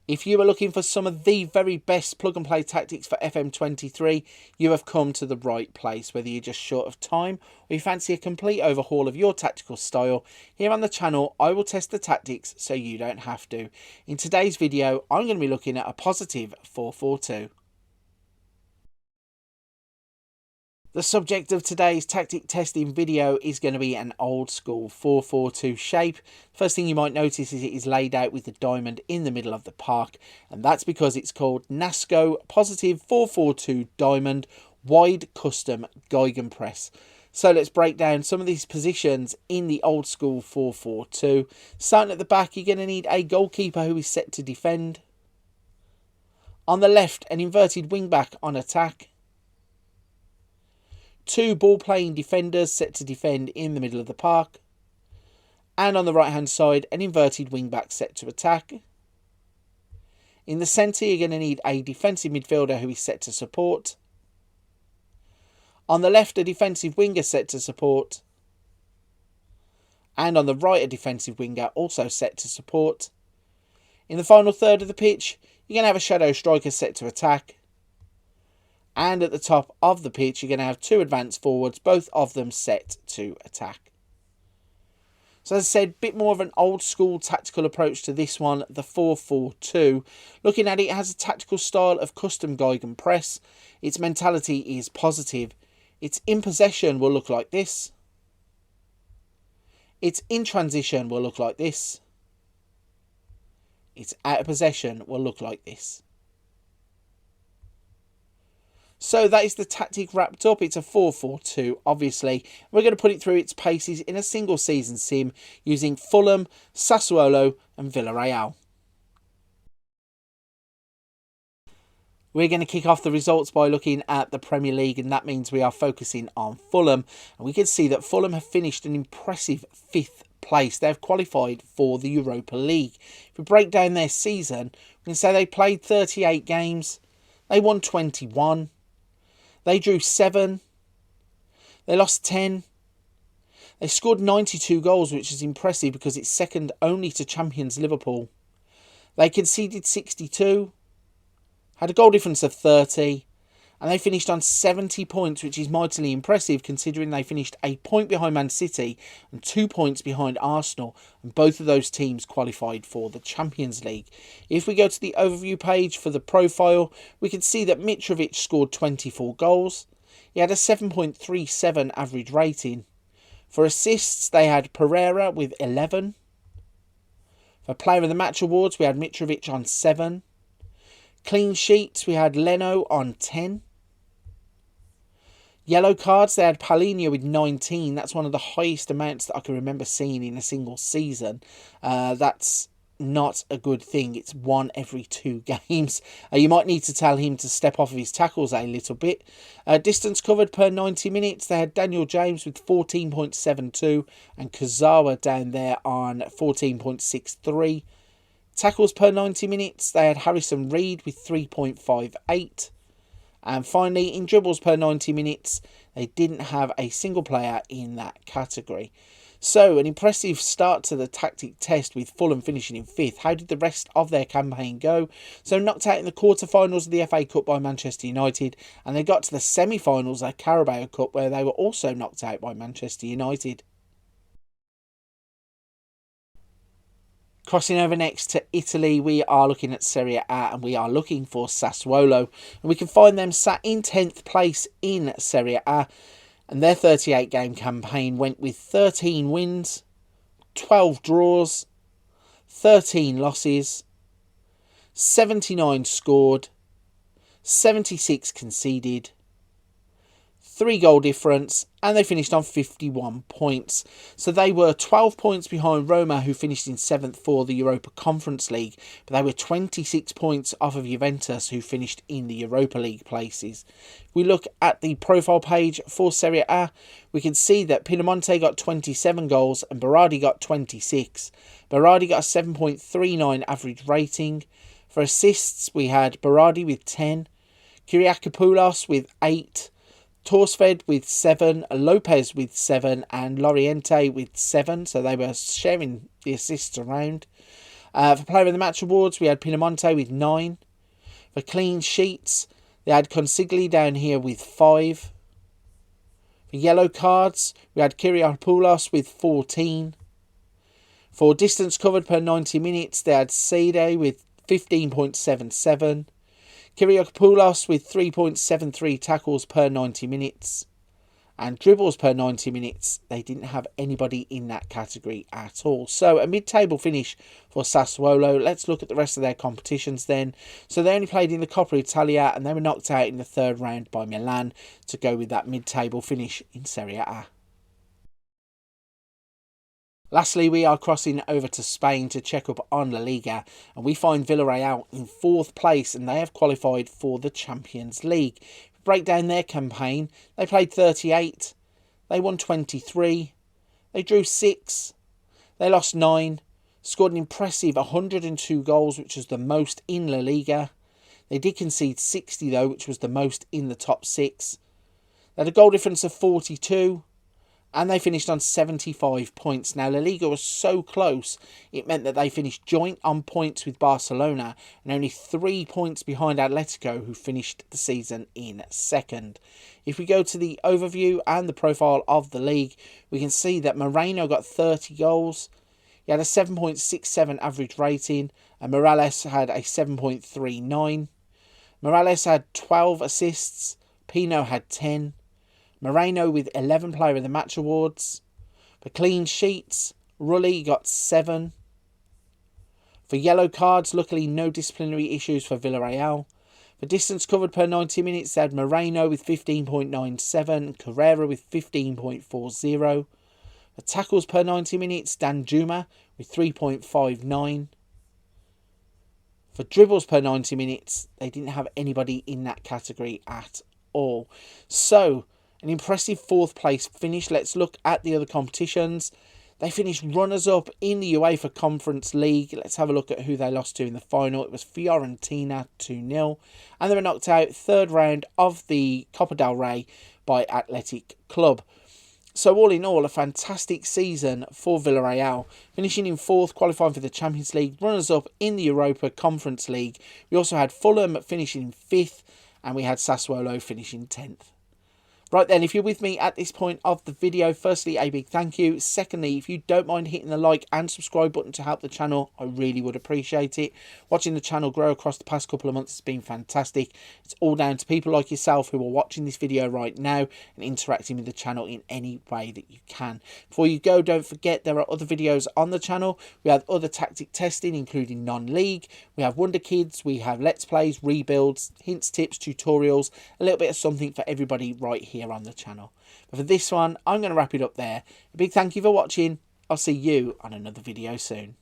If you are looking for some of the very best plug-and-play tactics for FM23, you have come to the right place. Whether you're just short of time or you fancy a complete overhaul of your tactical style, here on the channel I will test the tactics so you don't have to. In today's video, I'm going to be looking at a positive 4-4-2. The subject of today's tactic testing video is going to be an old school 4-4-2 shape. First thing you might notice is it is laid out with the diamond in the middle of the park, and that's because it's called Nasko positive 4-4-2 diamond wide custom Gegenpress. So let's break down some of these positions in the old school 4-4-2. Starting at the back, you're going to need a goalkeeper who is set to defend. On the left, an inverted wing back on attack. Two ball-playing defenders set to defend in the middle of the park. And on the right-hand side, an inverted wing-back set to attack. In the centre, you're going to need a defensive midfielder who is set to support. On the left, a defensive winger set to support. And on the right, a defensive winger also set to support. In the final third of the pitch, you're going to have a shadow striker set to attack. And at the top of the pitch, you're going to have two advanced forwards, both of them set to attack. So as I said, a bit more of an old school tactical approach to this one, the 4-4-2. Looking at it, it has a tactical style of custom Gegenpress. Its mentality is positive. Its in possession will look like this. Its in transition will look like this. Its out of possession will look like this. So that is the tactic wrapped up. It's a 4-4-2, obviously. We're going to put it through its paces in a single season sim using Fulham, Sassuolo and Villareal. We're going to kick off the results by looking at the Premier League, and that means we are focusing on Fulham. And we can see that Fulham have finished an impressive 5th place. They've qualified for the Europa League. If we break down their season, we can say they played 38 games. They won 21. They drew 7. They lost 10. They scored 92 goals, which is impressive because it's second only to champions Liverpool. They conceded 62. Had a goal difference of 30. And they finished on 70 points, which is mightily impressive considering they finished a point behind Man City and 2 points behind Arsenal. And both of those teams qualified for the Champions League. If we go to the overview page for the profile, we can see that Mitrovic scored 24 goals. He had a 7.37 average rating. For assists, they had Pereira with 11. For Player of the Match awards, we had Mitrovic on 7. Clean sheets, we had Leno on 10. Yellow cards, they had Paulinho with 19. That's one of the highest amounts that I can remember seeing in a single season. That's not a good thing. It's 1 every 2 games. You might need to tell him to step off of his tackles a little bit. Distance covered per 90 minutes, they had Daniel James with 14.72 and Kazawa down there on 14.63. Tackles per 90 minutes, they had Harrison Reed with 3.58. And finally, in dribbles per 90 minutes, they didn't have a single player in that category. So, an impressive start to the tactic test with Fulham finishing in 5th. How did the rest of their campaign go? So, knocked out in the quarterfinals of the FA Cup by Manchester United, and they got to the semi-finals of Carabao Cup where they were also knocked out by Manchester United. Crossing over next to Italy, we are looking at Serie A and we are looking for Sassuolo. And we can find them sat in 10th place in Serie A. And their 38-game campaign went with 13 wins, 12 draws, 13 losses, 79 scored, 76 conceded, 3 goal difference, and they finished on 51 points. So they were 12 points behind Roma, who finished in 7th for the Europa Conference League, but they were 26 points off of Juventus, who finished in the Europa League places. If we look at the profile page for Serie A, we can see that Pinamonti got 27 goals and Berardi got 26. Berardi got a 7.39 average rating. For assists, we had Berardi with 10, Kyriakopoulos with 8, Torsved with 7, Lopez with 7, and Loriente with 7. So they were sharing the assists around. For Player of the Match awards, we had Pinamonte with 9. For clean sheets, they had Consigli down here with 5. For yellow cards, we had Kyriakopoulos with 14. For distance covered per 90 minutes, they had Sede with 15.77. Kyriakopoulos with 3.73 tackles per 90 minutes. And dribbles per 90 minutes, they didn't have anybody in that category at all. So a mid-table finish for Sassuolo. Let's look at the rest of their competitions then. So they only played in the Coppa Italia and they were knocked out in the third round by Milan to go with that mid-table finish in Serie A. Lastly, we are crossing over to Spain to check up on La Liga, and we find Villareal in 4th place and they have qualified for the Champions League. Break down their campaign, they played 38, they won 23, they drew 6, they lost 9, scored an impressive 102 goals, which was the most in La Liga. They did concede 60 though, which was the most in the top 6. They had a goal difference of 42, and they finished on 75 points. Now, La Liga was so close, it meant that they finished joint on points with Barcelona and only 3 points behind Atletico, who finished the season in 2nd. If we go to the overview and the profile of the league, we can see that Moreno got 30 goals. He had a 7.67 average rating, and Morales had a 7.39. Morales had 12 assists. Pino had 10. Moreno with 11 Player of the Match awards. For clean sheets, Rulli got 7. For yellow cards, luckily no disciplinary issues for Villareal. For distance covered per 90 minutes, they had Moreno with 15.97, Carrera with 15.40. For tackles per 90 minutes, Danjuma with 3.59. For dribbles per 90 minutes, they didn't have anybody in that category at all. So, an impressive 4th place finish. Let's look at the other competitions. They finished runners-up in the UEFA Conference League. Let's have a look at who they lost to in the final. It was Fiorentina 2-0. And they were knocked out 3rd round of the Copa del Rey by Athletic Club. So all in all, a fantastic season for Villareal, finishing in 4th, qualifying for the Champions League, runners-up in the Europa Conference League. We also had Fulham finishing in 5th, and we had Sassuolo finishing 10th. Right then, if you're with me at this point of the video, firstly, a big thank you. Secondly, if you don't mind hitting the like and subscribe button to help the channel, I really would appreciate it. Watching the channel grow across the past couple of months has been fantastic. It's all down to people like yourself who are watching this video right now and interacting with the channel in any way that you can. Before you go, don't forget there are other videos on the channel. We have other tactic testing, including non-league. We have Wonder Kids. We have Let's Plays, rebuilds, hints, tips, tutorials, a little bit of something for everybody right here on the channel. But for this one, I'm going to wrap it up there. A big thank you for watching. I'll see you on another video soon.